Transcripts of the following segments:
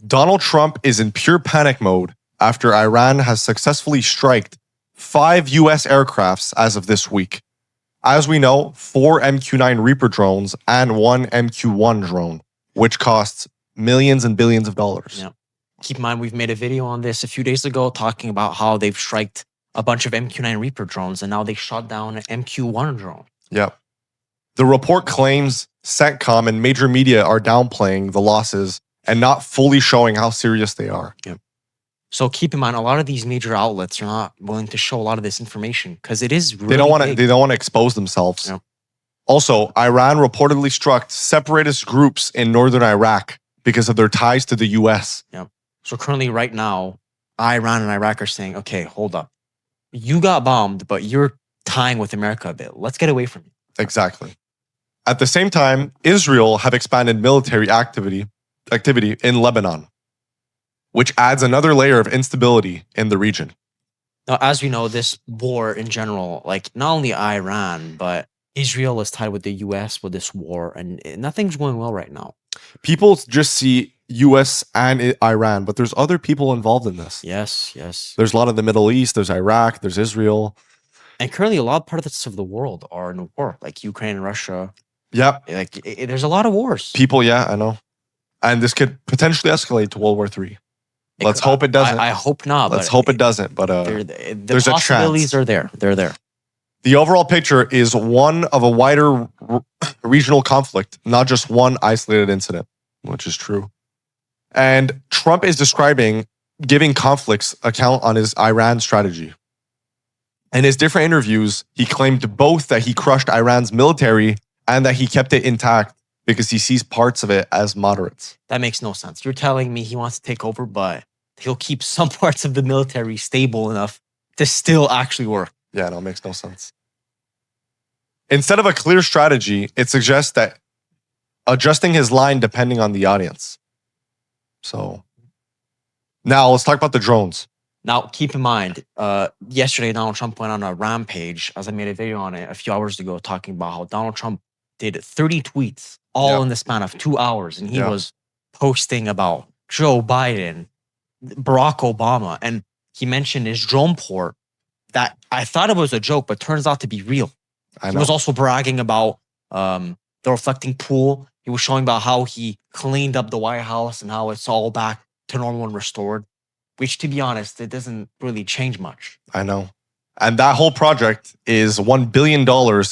Donald Trump is in pure panic mode after Iran has successfully striked 5 U.S. aircrafts as of this week. As we know, 4 MQ-9 Reaper drones and 1 MQ-1 drone, which costs millions and billions of dollars. Yeah. Keep in mind, we've made a video on this a few days ago talking about how they've striked a bunch of MQ-9 Reaper drones, and now they shot down an MQ-1 drone. Yep. The report claims CENTCOM and major media are downplaying the losses and not fully showing how serious they are. Yep. So keep in mind, a lot of these major outlets are not willing to show a lot of this information because it is really They don't want to expose themselves. Yep. Also, Iran reportedly struck separatist groups in northern Iraq because of their ties to the U.S. Yep. So currently, right now, Iran and Iraq are saying, okay, hold up. You got bombed, but you're tying with America a bit. Let's get away from you. Exactly. At the same time, Israel have expanded military activity in Lebanon, which adds another layer of instability in the region. Now, as we know, this war in general, like not only Iran, but Israel is tied with the U.S. with this war, and nothing's going well right now. People just see U.S. and Iran, but there's other people involved in this. Yes, yes. There's a lot of the Middle East, there's Iraq, there's Israel. And currently, a lot of parts of the world are in war, like Ukraine and Russia. Yep. Like, there's a lot of wars. People, yeah, I know. And this could potentially escalate to World War III. Let's hope it doesn't. I hope not. Let's hope it doesn't. But there's a chance. The possibilities are there. They're there. The overall picture is one of a wider regional conflict, not just one isolated incident, which is true. And Trump is giving conflicts account on his Iran strategy. In his different interviews, he claimed both that he crushed Iran's military and that he kept it intact because he sees parts of it as moderates. That makes no sense. You're telling me he wants to take over, but he'll keep some parts of the military stable enough to still actually work. Yeah, no, it makes no sense. Instead of a clear strategy, it suggests that adjusting his line depending on the audience. So now let's talk about the drones. Now, keep in mind, yesterday, Donald Trump went on a rampage, as I made a video on it a few hours ago, talking about how Donald Trump did 30 tweets all in the span of 2 hours. And he was posting about Joe Biden, Barack Obama, and he mentioned his drone port that I thought it was a joke, but turns out to be real. He was also bragging about the reflecting pool. He was showing about how he cleaned up the White House and how it's all back to normal and restored, which, to be honest, it doesn't really change much. I know. And that whole project is $1 billion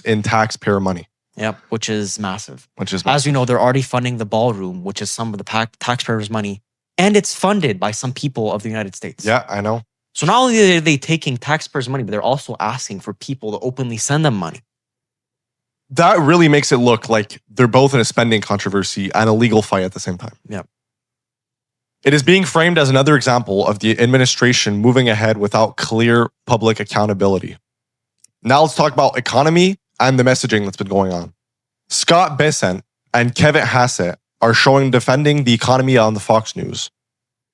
in taxpayer money. Yep, which is massive. As we know, they're already funding the ballroom, which is some of the taxpayers' money. And it's funded by some people of the United States. Yeah, I know. So not only are they taking taxpayers' money, but they're also asking for people to openly send them money. That really makes it look like they're both in a spending controversy and a legal fight at the same time. Yeah. It is being framed as another example of the administration moving ahead without clear public accountability. Now let's talk about economy and the messaging that's been going on. Scott Bessent and Kevin Hassett are showing defending the economy on the Fox News.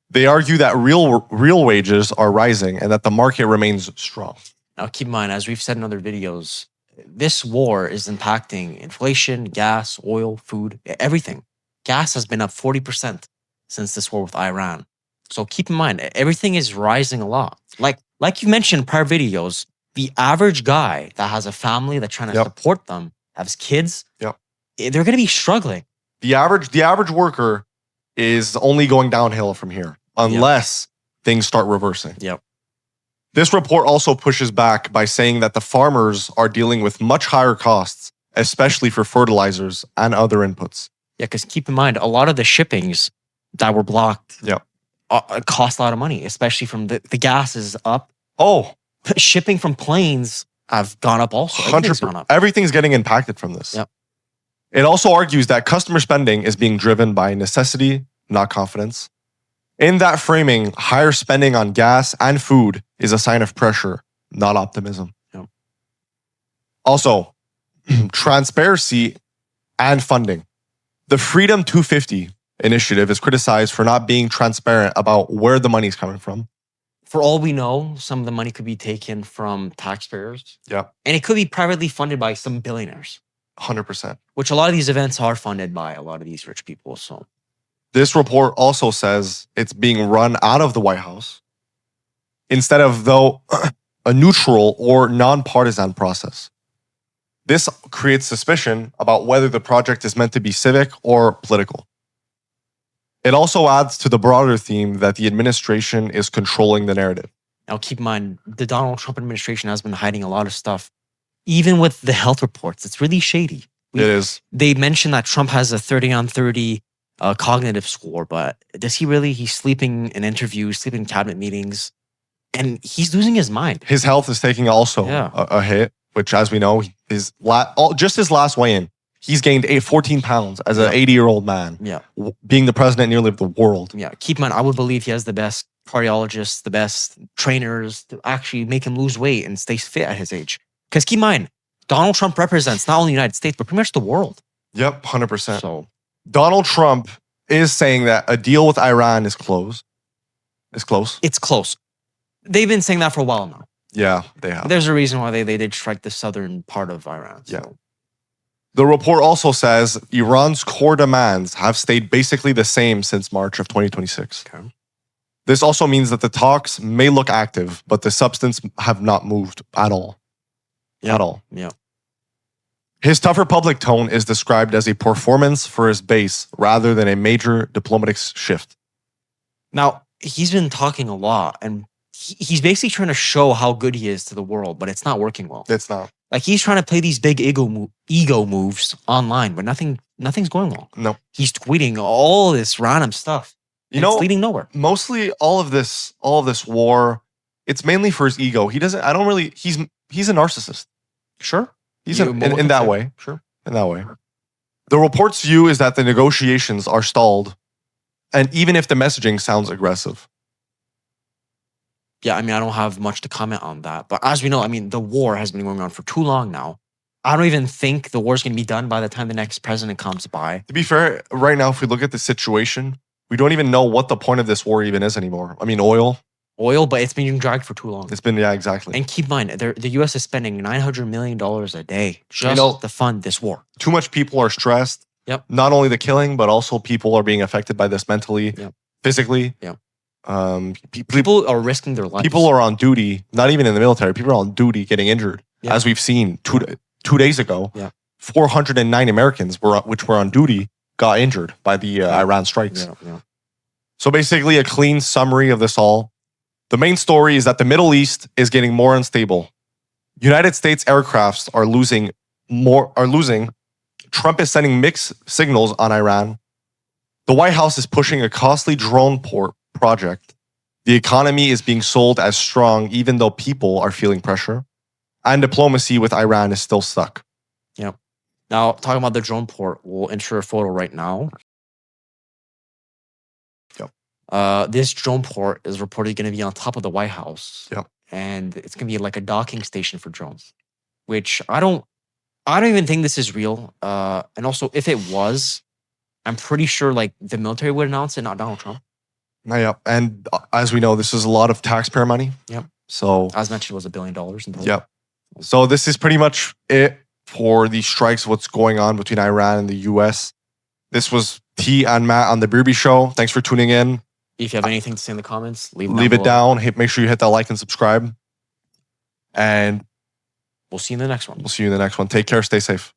They argue that real wages are rising and that the market remains strong. Now keep in mind, as we've said in other videos, this war is impacting inflation, gas, oil, food, everything. Gas has been up 40% since this war with Iran. So keep in mind, everything is rising a lot. Like you mentioned in prior videos, the average guy that has a family that's trying to support them, has kids, they're going to be struggling. The average worker is only going downhill from here unless things start reversing. Yep. This report also pushes back by saying that the farmers are dealing with much higher costs, especially for fertilizers and other inputs. Yeah, because keep in mind, a lot of the shippings that were blocked cost a lot of money, especially from the gas is up. Oh. Shipping from planes have gone up also. 100%. Everything's getting impacted from this. Yep. It also argues that customer spending is being driven by necessity, not confidence. In that framing, higher spending on gas and food is a sign of pressure, not optimism. Yep. Also, transparency and funding. The Freedom 250 initiative is criticized for not being transparent about where the money's coming from. For all we know, some of the money could be taken from taxpayers. Yeah. And it could be privately funded by some billionaires. 100%. Which a lot of these events are funded by a lot of these rich people. So This report also says it's being run out of the White House instead of, though, a neutral or nonpartisan process. This creates suspicion about whether the project is meant to be civic or political. It also adds to the broader theme that the administration is controlling the narrative. Now, keep in mind, the Donald Trump administration has been hiding a lot of stuff. Even with the health reports, it's really shady. It is. They mentioned that Trump has a 30 on 30 cognitive score, but does he really? He's sleeping in interviews, sleeping in cabinet meetings, and he's losing his mind. His health is taking also a hit, which, as we know, just his last weigh-in, he's gained 14 pounds as an 80-year-old man, being the president nearly of the world. Yeah, keep in mind, I would believe he has the best cardiologists, the best trainers to actually make him lose weight and stay fit at his age. Because keep in mind, Donald Trump represents not only the United States, but pretty much the world. Yep, 100%. So Donald Trump is saying that a deal with Iran is close. It's close. It's close. They've been saying that for a while now. Yeah, they have. There's a reason why they did strike the southern part of Iran. So. Yeah. The report also says Iran's core demands have stayed basically the same since March of 2026. Okay. This also means that the talks may look active, but the substance have not moved at all. Yeah. At all. Yeah. His tougher public tone is described as a performance for his base rather than a major diplomatic shift. Now, he's been talking a lot, and he's basically trying to show how good he is to the world, but it's not working well. It's not. Like, he's trying to play these big ego moves online, but nothing's going well. No. He's tweeting all this random stuff. It's leading nowhere. Mostly all of this war, it's mainly for his ego. He's a narcissist. Sure. He's in that way. Sure. In that way. The report's view is that the negotiations are stalled, and even if the messaging sounds aggressive. Yeah, I mean, I don't have much to comment on that. But as we know, I mean, the war has been going on for too long now. I don't even think the war's going to be done by the time the next president comes by. To be fair, right now, if we look at the situation, we don't even know what the point of this war even is anymore. I mean, oil, but it's been dragged for too long. It's been, yeah, exactly. And keep in mind, the U.S. is spending $900 million a day just to fund this war. Too much people are stressed. Yep. Not only the killing, but also people are being affected by this mentally, physically. Yep. People are risking their lives. People are on duty, not even in the military. People are on duty getting injured, as we've seen 2 days ago. 409 Americans which were on duty got injured by the Iran strikes. So basically, a clean summary of this all. The main story is that the Middle East is getting more unstable. United States aircrafts are losing. Trump is sending mixed signals on Iran. The White House is pushing a costly drone project. The economy is being sold as strong, even though people are feeling pressure. And diplomacy with Iran is still stuck. Yep. Now, talking about the drone port, we'll insert a photo right now. This drone port is reportedly going to be on top of the White House. And it's going to be like a docking station for drones, which I don't even think this is real. And also, if it was, I'm pretty sure like the military would announce it, not Donald Trump. Yeah, and as we know, this is a lot of taxpayer money. Yep. So, as mentioned, it was $1 billion in total. Yep. So this is pretty much it for the strikes. What's going on between Iran and the U.S. This was T and Matt on TheBerubeShow. Thanks for tuning in. If you have anything to say in the comments, leave it down. Make sure you hit that like and subscribe. And we'll see you in the next one. Take care. Stay safe.